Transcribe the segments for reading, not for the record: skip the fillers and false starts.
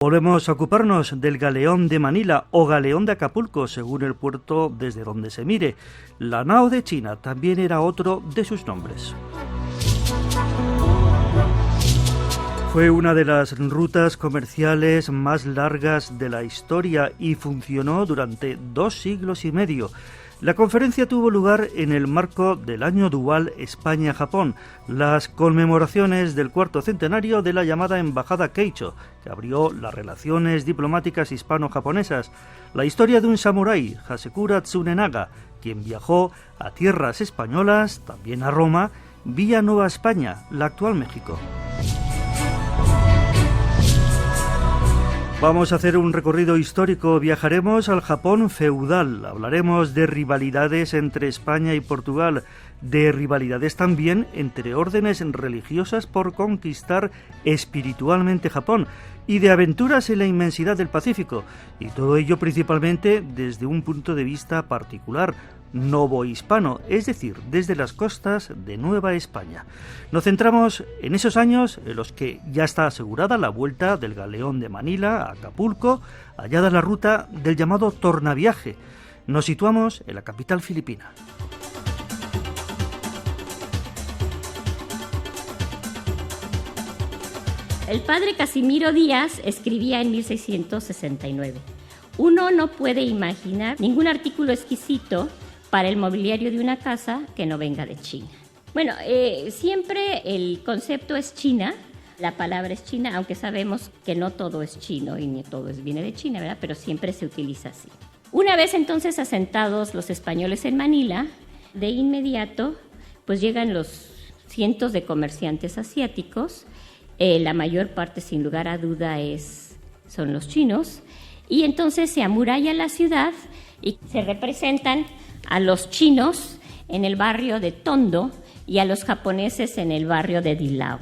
Volvemos a ocuparnos del galeón de Manila o galeón de Acapulco, según el puerto desde donde se mire. La nao de China también era otro de sus nombres. Fue una de las rutas comerciales más largas de la historia y funcionó durante 2 siglos y medio. La conferencia tuvo lugar en el marco del Año Dual España-Japón, las conmemoraciones del 4º centenario de la llamada Embajada Keicho, que abrió las relaciones diplomáticas hispano-japonesas, la historia de un samurái, Hasekura Tsunenaga, quien viajó a tierras españolas, también a Roma, vía Nueva España, la actual México. Vamos a hacer un recorrido histórico, viajaremos al Japón feudal, hablaremos de rivalidades entre España y Portugal, de rivalidades también entre órdenes religiosas por conquistar espiritualmente Japón y de aventuras en la inmensidad del Pacífico, y todo ello principalmente desde un punto de vista particular, novohispano, es decir, desde las costas de Nueva España. Nos centramos en esos años en los que ya está asegurada la vuelta del galeón de Manila a Acapulco, hallada la ruta del llamado tornaviaje. Nos situamos en la capital filipina. El padre Casimiro Díaz escribía en 1669: uno no puede imaginar ningún artículo exquisito para el mobiliario de una casa que no venga de China. Bueno, siempre el concepto es China, la palabra es China, aunque sabemos que no todo es chino y ni todo viene de China, ¿verdad? Pero siempre se utiliza así. Una vez entonces asentados los españoles en Manila, de inmediato pues llegan los cientos de comerciantes asiáticos, la mayor parte sin lugar a duda son los chinos, y entonces se amuralla la ciudad y se representan a los chinos en el barrio de Tondo y a los japoneses en el barrio de Dilao.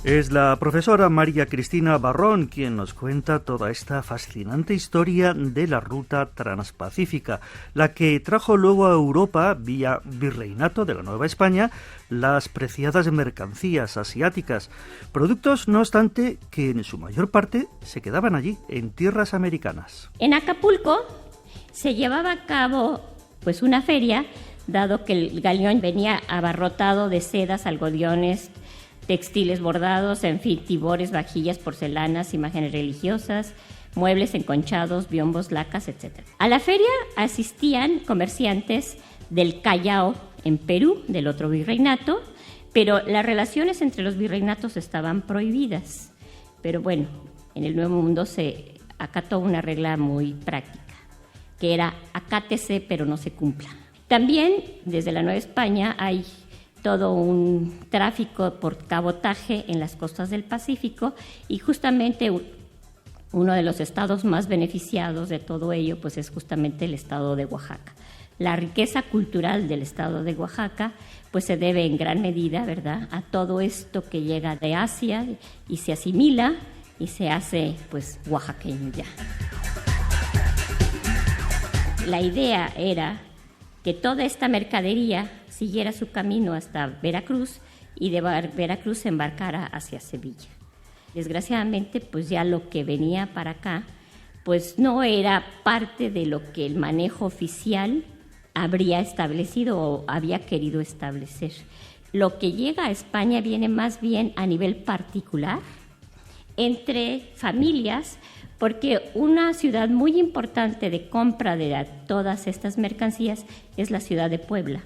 Es la profesora María Cristina Barrón quien nos cuenta toda esta fascinante historia de la ruta transpacífica, la que trajo luego a Europa, vía virreinato de la Nueva España, las preciadas mercancías asiáticas, productos, no obstante, que en su mayor parte se quedaban allí, en tierras americanas. En Acapulco se llevaba a cabo pues una feria, dado que el galeón venía abarrotado de sedas, algodones, textiles bordados, en fin, tibores, vajillas, porcelanas, imágenes religiosas, muebles enconchados, biombos, lacas, etc. A la feria asistían comerciantes del Callao, en Perú, del otro virreinato, pero las relaciones entre los virreinatos estaban prohibidas. Pero bueno, en el Nuevo Mundo se acató una regla muy práctica, que era acátese pero no se cumpla. También desde la Nueva España hay todo un tráfico por cabotaje en las costas del Pacífico, y justamente uno de los estados más beneficiados de todo ello pues es justamente el estado de Oaxaca. La riqueza cultural del estado de Oaxaca pues se debe en gran medida, ¿verdad?, a todo esto que llega de Asia y se asimila y se hace pues oaxaqueño ya. La idea era que toda esta mercadería siguiera su camino hasta Veracruz y de Veracruz se embarcara hacia Sevilla. Desgraciadamente, pues ya lo que venía para acá, pues no era parte de lo que el manejo oficial habría establecido o había querido establecer. Lo que llega a España viene más bien a nivel particular, entre familias, porque una ciudad muy importante de compra de todas estas mercancías es la ciudad de Puebla.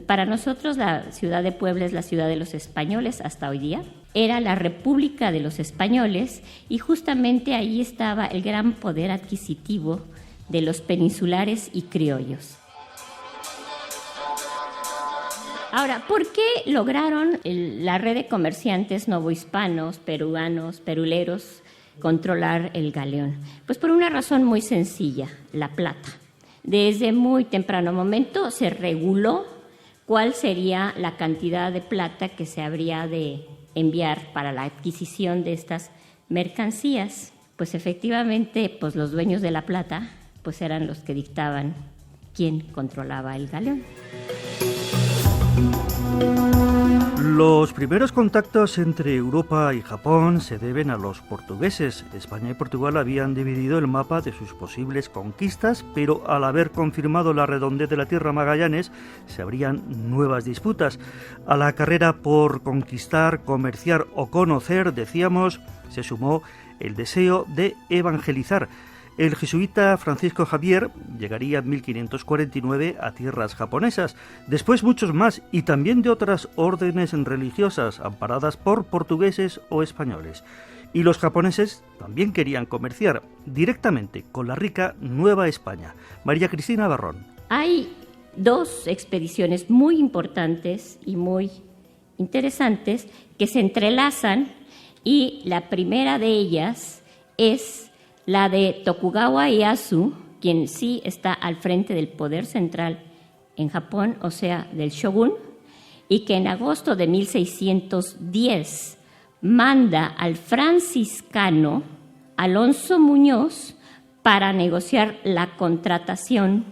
Para nosotros la ciudad de Puebla es la ciudad de los españoles hasta hoy día. Era la República de los Españoles y justamente ahí estaba el gran poder adquisitivo de los peninsulares y criollos. Ahora, ¿por qué lograron la red de comerciantes novohispanos, peruanos, peruleros controlar el galeón? Pues por una razón muy sencilla, la plata. Desde muy temprano momento se reguló cuál sería la cantidad de plata que se habría de enviar para la adquisición de estas mercancías. Pues efectivamente, pues los dueños de la plata pues eran los que dictaban quién controlaba el galeón. Los primeros contactos entre Europa y Japón se deben a los portugueses. España y Portugal habían dividido el mapa de sus posibles conquistas, pero al haber confirmado la redondez de la Tierra Magallanes, se abrían nuevas disputas. A la carrera por conquistar, comerciar o conocer, decíamos, se sumó el deseo de evangelizar. El jesuita Francisco Javier llegaría en 1549 a tierras japonesas, después muchos más y también de otras órdenes religiosas amparadas por portugueses o españoles. Y los japoneses también querían comerciar directamente con la rica Nueva España. María Cristina Barrón. Hay dos expediciones muy importantes y muy interesantes que se entrelazan, y la primera de ellas es la de Tokugawa Ieyasu, quien sí está al frente del poder central en Japón, o sea, del shogun, y que en agosto de 1610 manda al franciscano Alonso Muñoz para negociar la contratación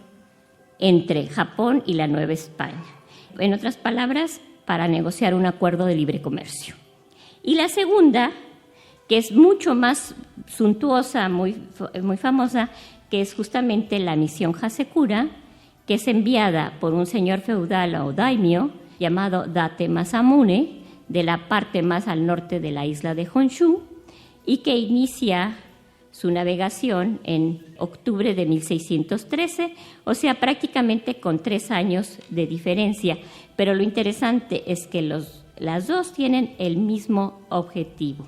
entre Japón y la Nueva España. En otras palabras, para negociar un acuerdo de libre comercio. Y la segunda, que es mucho más suntuosa, muy famosa, que es justamente la misión Hasekura, que es enviada por un señor feudal o daimyo llamado Date Masamune, de la parte más al norte de la isla de Honshu, y que inicia su navegación en octubre de 1613, o sea, prácticamente con 3 años de diferencia. Pero lo interesante es que las dos tienen el mismo objetivo: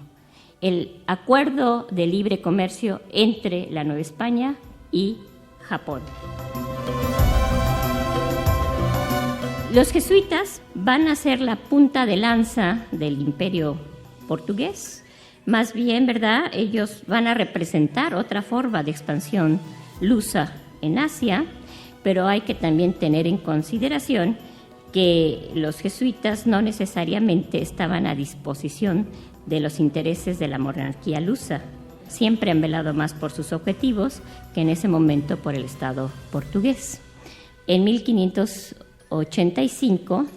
el acuerdo de libre comercio entre la Nueva España y Japón. Los jesuitas van a ser la punta de lanza del imperio portugués. Más bien, ¿verdad?, ellos van a representar otra forma de expansión lusa en Asia, pero hay que también tener en consideración que los jesuitas no necesariamente estaban a disposición de los intereses de la monarquía lusa. Siempre han velado más por sus objetivos que en ese momento por el Estado portugués. En 1585,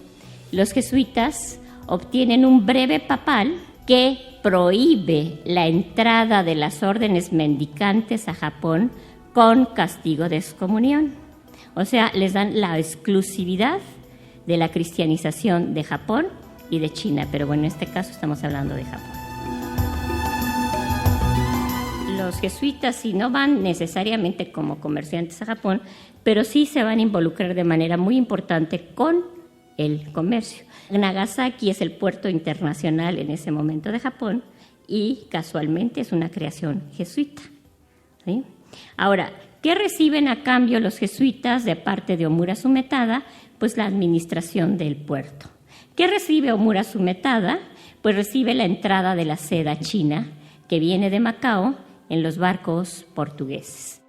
los jesuitas obtienen un breve papal que prohíbe la entrada de las órdenes mendicantes a Japón con castigo de excomunión. O sea, les dan la exclusividad de la cristianización de Japón y de China, pero bueno, en este caso estamos hablando de Japón. Los jesuitas sí no van necesariamente como comerciantes a Japón, pero sí se van a involucrar de manera muy importante con el comercio. Nagasaki es el puerto internacional en ese momento de Japón y casualmente es una creación jesuita, ¿sí? Ahora, ¿qué reciben a cambio los jesuitas de parte de Omura Sumetada? Pues la administración del puerto. ¿Qué recibe Omura Sumetada? Pues recibe la entrada de la seda china que viene de Macao en los barcos portugueses.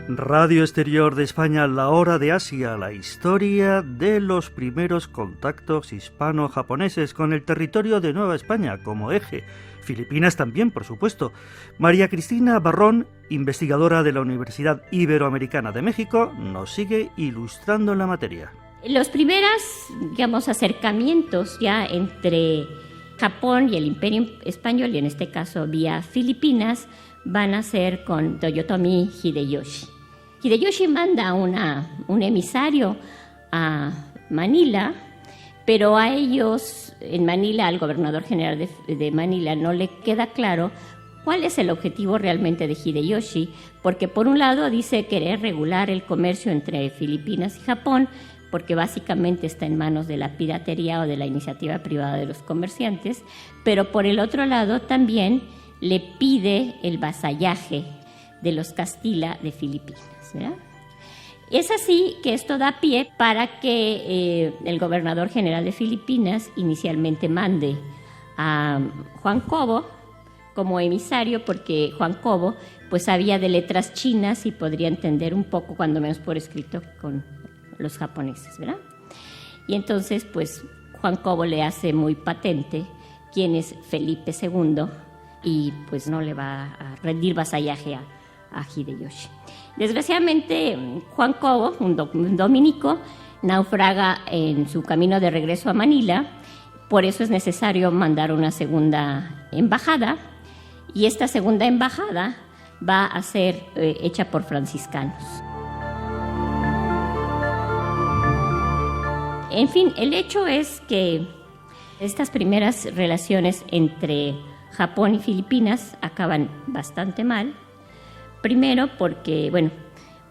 Radio Exterior de España, La Hora de Asia, la historia de los primeros contactos hispano-japoneses con el territorio de Nueva España como eje. Filipinas también, por supuesto. María Cristina Barrón, investigadora de la Universidad Iberoamericana de México, nos sigue ilustrando en la materia. Los primeros, acercamientos ya entre Japón y el Imperio Español, y en este caso vía Filipinas, van a ser con Toyotomi Hideyoshi. Hideyoshi manda un emisario a Manila, pero a ellos, en Manila, al gobernador general de Manila, no le queda claro cuál es el objetivo realmente de Hideyoshi, porque por un lado dice querer regular el comercio entre Filipinas y Japón, porque básicamente está en manos de la piratería o de la iniciativa privada de los comerciantes, pero por el otro lado también le pide el vasallaje de los Castilla de Filipinas, ¿verdad? Es así que esto da pie para que el gobernador general de Filipinas inicialmente mande a Juan Cobo como emisario, porque Juan Cobo pues sabía de letras chinas y podría entender un poco, cuando menos por escrito, con los japoneses, ¿verdad? Y entonces pues Juan Cobo le hace muy patente quién es Felipe II y pues no le va a rendir vasallaje a Hideyoshi. Desgraciadamente, Juan Cobo, un dominico, naufraga en su camino de regreso a Manila. Por eso es necesario mandar una segunda embajada, y esta segunda embajada va a ser hecha por franciscanos. En fin, el hecho es que estas primeras relaciones entre Japón y Filipinas acaban bastante mal. Primero porque,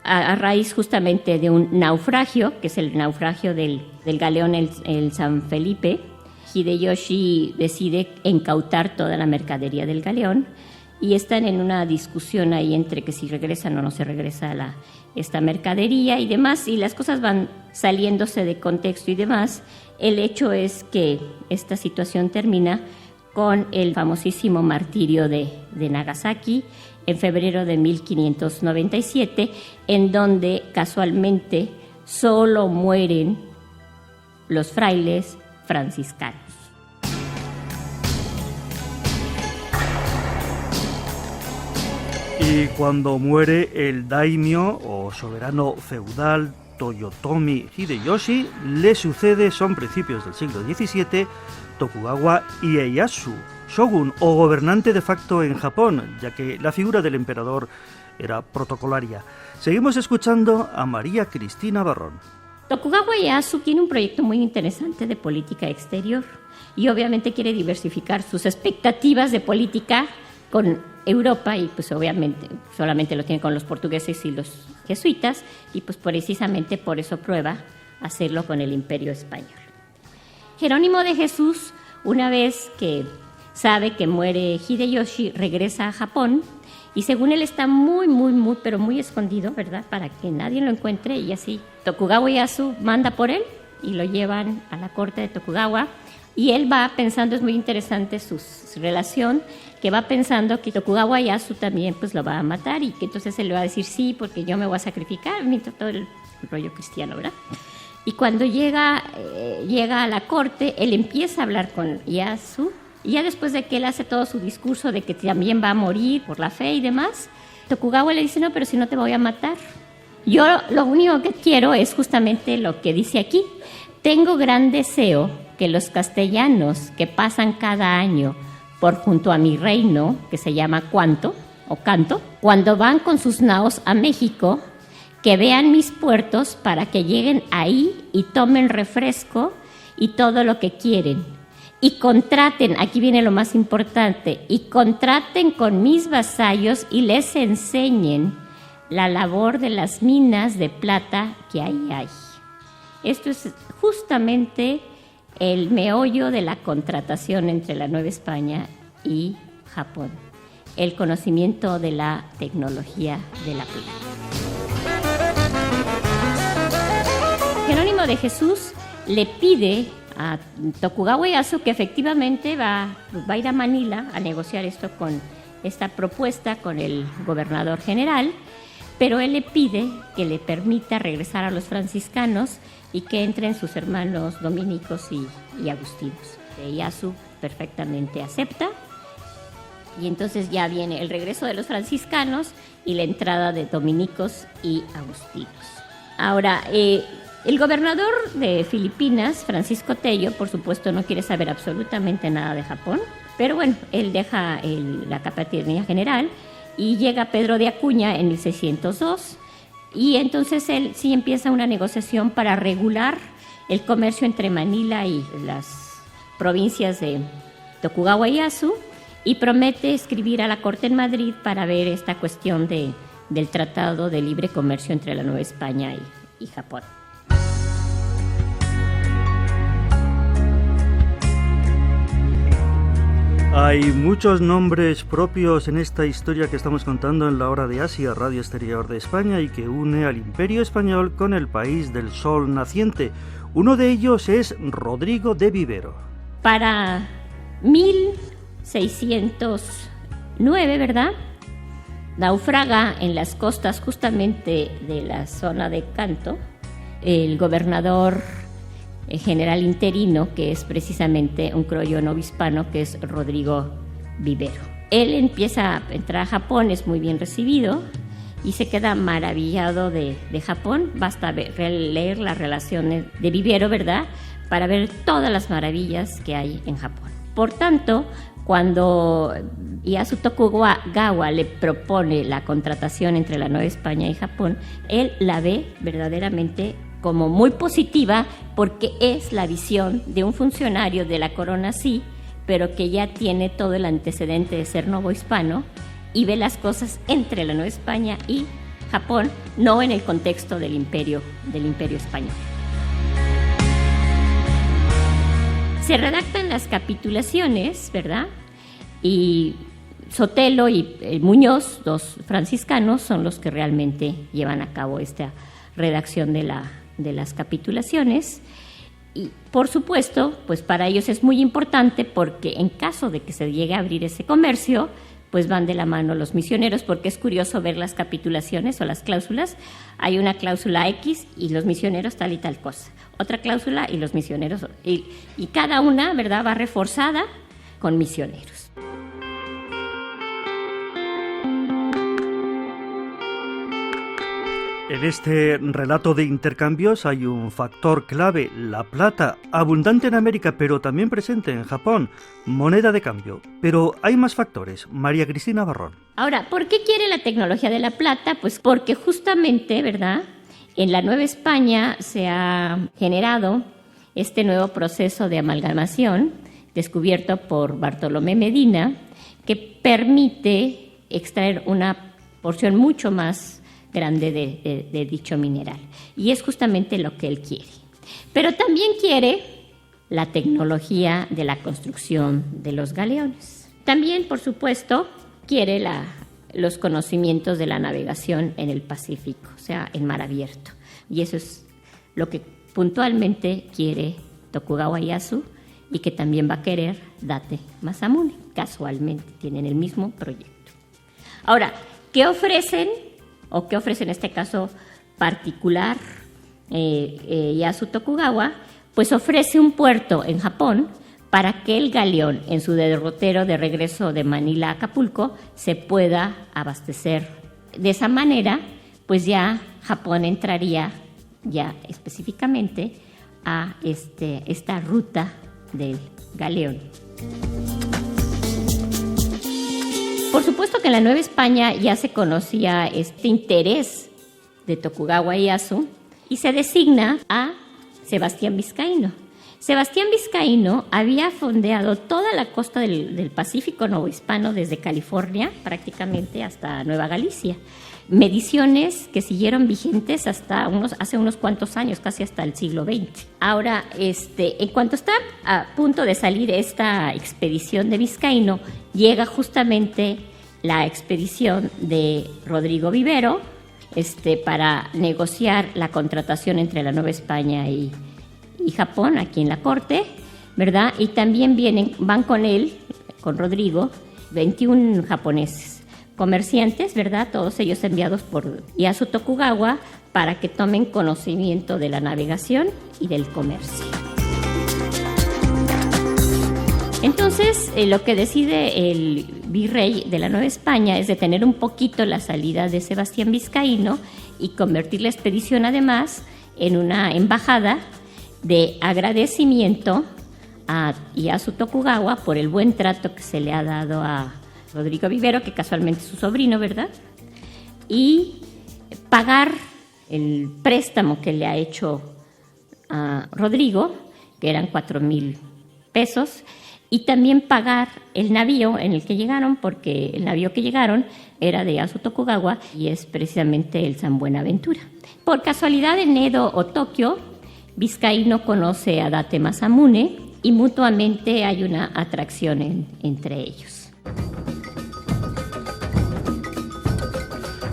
a raíz justamente de un naufragio, que es el naufragio del galeón el San Felipe, Hideyoshi decide incautar toda la mercadería del galeón y están en una discusión ahí entre que si regresan o no se regresa esta mercadería y demás, y las cosas van saliéndose de contexto y demás. El hecho es que esta situación termina con el famosísimo martirio de Nagasaki en febrero de 1597, en donde casualmente solo mueren los frailes franciscanos. Y cuando muere el daimyo o soberano feudal Toyotomi Hideyoshi, le sucede, son principios del siglo XVII, Tokugawa Ieyasu, shogun o gobernante de facto en Japón, ya que la figura del emperador era protocolaria. Seguimos escuchando a María Cristina Barrón. Tokugawa Ieyasu tiene un proyecto muy interesante de política exterior y obviamente quiere diversificar sus expectativas de política con Europa, y pues obviamente solamente lo tiene con los portugueses y los jesuitas, y pues precisamente por eso prueba hacerlo con el Imperio Español. Jerónimo de Jesús, una vez que sabe que muere Hideyoshi, regresa a Japón, y según él está muy escondido, ¿verdad?, para que nadie lo encuentre, y así Tokugawa Ieyasu manda por él y lo llevan a la corte de Tokugawa, y él va pensando, es muy interesante su relación, que va pensando que Tokugawa Ieyasu también pues lo va a matar, y que entonces él le va a decir sí, porque yo me voy a sacrificar, mientras todo el rollo cristiano, ¿verdad? Y cuando llega a la corte, él empieza a hablar con Ieyasu, y ya después de que él hace todo su discurso de que también va a morir por la fe y demás, Tokugawa le dice, no, pero si no te voy a matar. Yo lo único que quiero es justamente lo que dice aquí. Tengo gran deseo que los castellanos que pasan cada año por junto a mi reino, que se llama Canto, cuando van con sus naos a México, que vean mis puertos para que lleguen ahí y tomen refresco y todo lo que quieren. Y contraten, aquí viene lo más importante, y contraten con mis vasallos y les enseñen la labor de las minas de plata que ahí hay. Esto es justamente el meollo de la contratación entre la Nueva España y Japón, el conocimiento de la tecnología de la plata. Jerónimo de Jesús le pide a Tokugawa Ieyasu que efectivamente va a ir a Manila a negociar esto con esta propuesta con el gobernador general, pero él le pide que le permita regresar a los franciscanos y que entren sus hermanos dominicos y agustinos. Ieyasu perfectamente acepta, y entonces ya viene el regreso de los franciscanos y la entrada de dominicos y agustinos. Ahora, el gobernador de Filipinas, Francisco Tello, por supuesto no quiere saber absolutamente nada de Japón, pero bueno, él deja la capitanía general y llega Pedro de Acuña en 1602, y entonces él sí empieza una negociación para regular el comercio entre Manila y las provincias de Tokugawa Ieyasu, y promete escribir a la corte en Madrid para ver esta cuestión del Tratado de Libre Comercio entre la Nueva España y Japón. Hay muchos nombres propios en esta historia que estamos contando en La Hora de Asia, Radio Exterior de España, y que une al Imperio Español con el país del sol naciente. Uno de ellos es Rodrigo de Vivero. Para 1609, ¿verdad?, naufraga en las costas justamente de la zona de Canto el gobernador general interino, que es precisamente un croyón obispano, que es Rodrigo Vivero. Él empieza a entrar a Japón, es muy bien recibido, y se queda maravillado de Japón. Basta leer las relaciones de Vivero, ¿verdad?, para ver todas las maravillas que hay en Japón. Por tanto, cuando Ieyasu Tokugawa le propone la contratación entre la Nueva España y Japón, él la ve verdaderamente como muy positiva, porque es la visión de un funcionario de la corona, sí, pero que ya tiene todo el antecedente de ser novohispano y ve las cosas entre la Nueva España y Japón, no en el contexto del imperio español. Se redactan las capitulaciones, ¿verdad? Y Sotelo y Muñoz, dos franciscanos, son los que realmente llevan a cabo esta redacción de las capitulaciones. Y por supuesto, pues para ellos es muy importante, porque en caso de que se llegue a abrir ese comercio, pues van de la mano los misioneros, porque es curioso ver las capitulaciones o las cláusulas. Hay una cláusula X y los misioneros tal y tal cosa, otra cláusula y los misioneros, y cada una, ¿verdad?, va reforzada con misioneros. En este relato de intercambios hay un factor clave: la plata, abundante en América pero también presente en Japón, moneda de cambio. Pero hay más factores. María Cristina Barrón. Ahora, ¿por qué quiere la tecnología de la plata? Pues porque justamente, ¿verdad?, en la Nueva España se ha generado este nuevo proceso de amalgamación descubierto por Bartolomé Medina, que permite extraer una porción mucho más grande de dicho mineral. Y es justamente lo que él quiere. Pero también quiere la tecnología de la construcción de los galeones. También, por supuesto, quiere los conocimientos de la navegación en el Pacífico, o sea, en mar abierto. Y eso es lo que puntualmente quiere Tokugawa Ieyasu, y que también va a querer Date Masamune. Casualmente tienen el mismo proyecto. Ahora, ¿qué ofrecen? O qué ofrece en este caso particular Ieyasu Tokugawa, pues ofrece un puerto en Japón para que el galeón, en su derrotero de regreso de Manila a Acapulco, se pueda abastecer. De esa manera, pues ya Japón entraría ya específicamente a esta ruta del galeón. Por supuesto que en la Nueva España ya se conocía este interés de Tokugawa Ieyasu y se designa a Sebastián Vizcaíno. Sebastián Vizcaíno había fondeado toda la costa del Pacífico novohispano, desde California prácticamente hasta Nueva Galicia. Mediciones que siguieron vigentes hasta hace unos cuantos años, casi hasta el siglo XX. Ahora, en cuanto está a punto de salir esta expedición de Vizcaíno, llega justamente la expedición de Rodrigo Vivero, para negociar la contratación entre la Nueva España y Japón, aquí en la corte, ¿verdad? Y también van con él, con Rodrigo, 21 japoneses, comerciantes, ¿verdad?, todos ellos enviados por Ieyasu Tokugawa para que tomen conocimiento de la navegación y del comercio. Entonces, lo que decide el virrey de la Nueva España es detener un poquito la salida de Sebastián Vizcaíno y convertir la expedición, además, en una embajada de agradecimiento a Ieyasu Tokugawa por el buen trato que se le ha dado a Rodrigo Vivero, que casualmente es su sobrino, ¿verdad? Y pagar el préstamo que le ha hecho a Rodrigo, que eran 4,000 pesos, y también pagar el navío en el que llegaron, porque el navío que llegaron era de Ieyasu Tokugawa y es precisamente el San Buenaventura. Por casualidad, en Edo o Tokio, Vizcaíno conoce a Date Masamune y mutuamente hay una atracción entre ellos.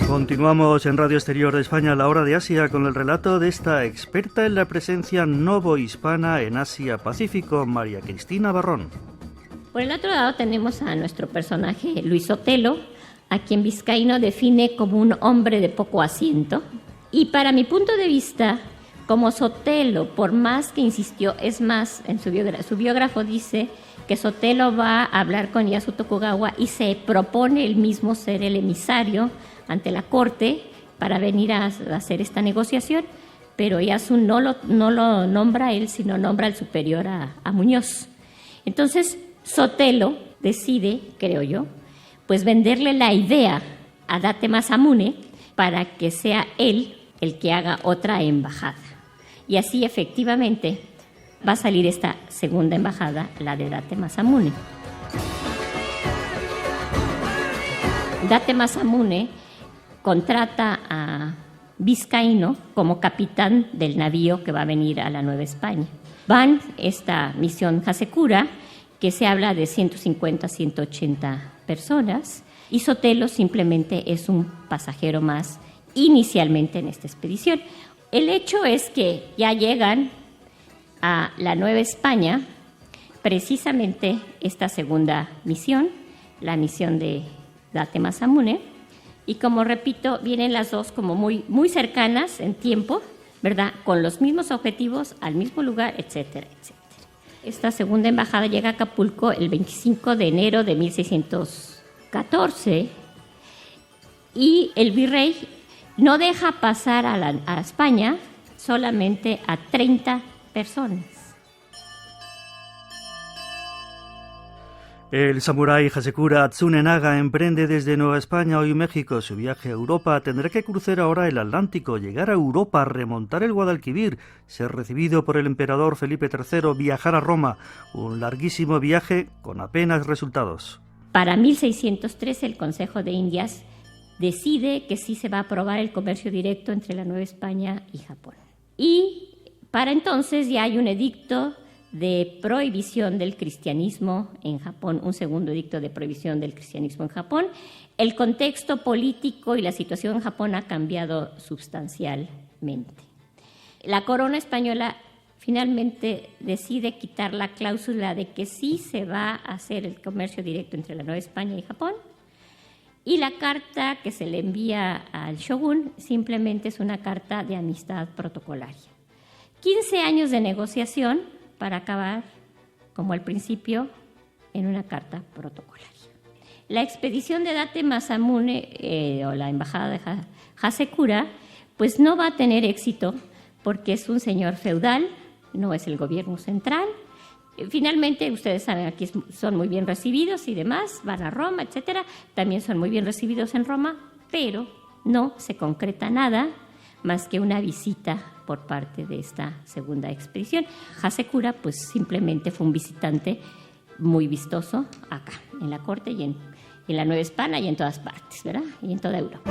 Continuamos en Radio Exterior de España, La Hora de Asia, con el relato de esta experta en la presencia novohispana en Asia-Pacífico, María Cristina Barrón. Por el otro lado tenemos a nuestro personaje Luis Sotelo, a quien Vizcaíno define como un hombre de poco asiento. Y para mi punto de vista, como Sotelo, por más que insistió, es más, en su biógrafo dice que Sotelo va a hablar con Ieyasu Tokugawa y se propone él mismo ser el emisario ante la corte para venir a hacer esta negociación, pero Ieyasu no lo nombra él, sino nombra al superior a Muñoz. Entonces Sotelo decide, creo yo, pues venderle la idea a Date Masamune para que sea él el que haga otra embajada. Y así efectivamente va a salir esta segunda embajada, la de Date Masamune. Date Masamune contrata a Vizcaíno como capitán del navío que va a venir a la Nueva España. Van esta misión Hasekura, que se habla de 150 a 180 personas, y Sotelo simplemente es un pasajero más inicialmente en esta expedición. El hecho es que ya llegan a la Nueva España precisamente esta segunda misión, la misión de Date Masamune, y como repito, vienen las dos como muy, muy cercanas en tiempo, ¿verdad? Con los mismos objetivos, al mismo lugar, etcétera, etcétera. Esta segunda embajada llega a Acapulco el 25 de enero de 1614 y el virrey no deja pasar a España solamente a 30 personas. El samurái Hasekura Tsunenaga emprende desde Nueva España, hoy México, su viaje a Europa. Tendrá que cruzar ahora el Atlántico, llegar a Europa, remontar el Guadalquivir, ser recibido por el emperador Felipe III, viajar a Roma. Un larguísimo viaje con apenas resultados. Para 1613 el Consejo de Indias decide que sí se va a aprobar el comercio directo entre la Nueva España y Japón. Y para entonces ya hay un edicto de prohibición del cristianismo en Japón, un segundo edicto de prohibición del cristianismo en Japón. El contexto político y la situación en Japón ha cambiado sustancialmente. La corona española finalmente decide quitar la cláusula de que sí se va a hacer el comercio directo entre la Nueva España y Japón, y la carta que se le envía al shogun simplemente es una carta de amistad protocolaria. 15 años de negociación para acabar, como al principio, en una carta protocolaria. La expedición de Date Masamune, o la embajada de Hasekura, pues no va a tener éxito porque es un señor feudal, no es el gobierno central. Finalmente, ustedes saben, aquí son muy bien recibidos y demás, van a Roma, etcétera, también son muy bien recibidos en Roma, pero no se concreta nada más que una visita por parte de esta segunda expedición. Hasekura pues simplemente fue un visitante muy vistoso acá, en la corte y en la Nueva España y en todas partes, ¿verdad? Y en toda Europa.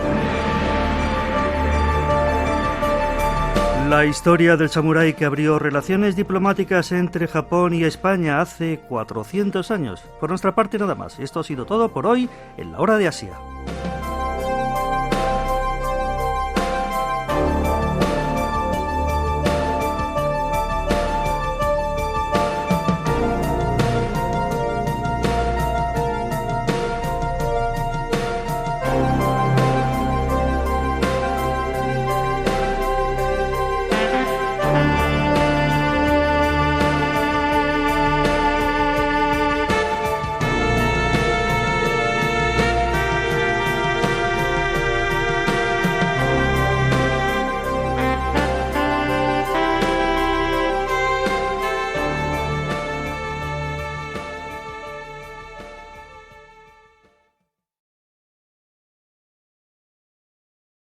La historia del samurái que abrió relaciones diplomáticas entre Japón y España hace 400 años. Por nuestra parte nada más. Esto ha sido todo por hoy en La Hora de Asia.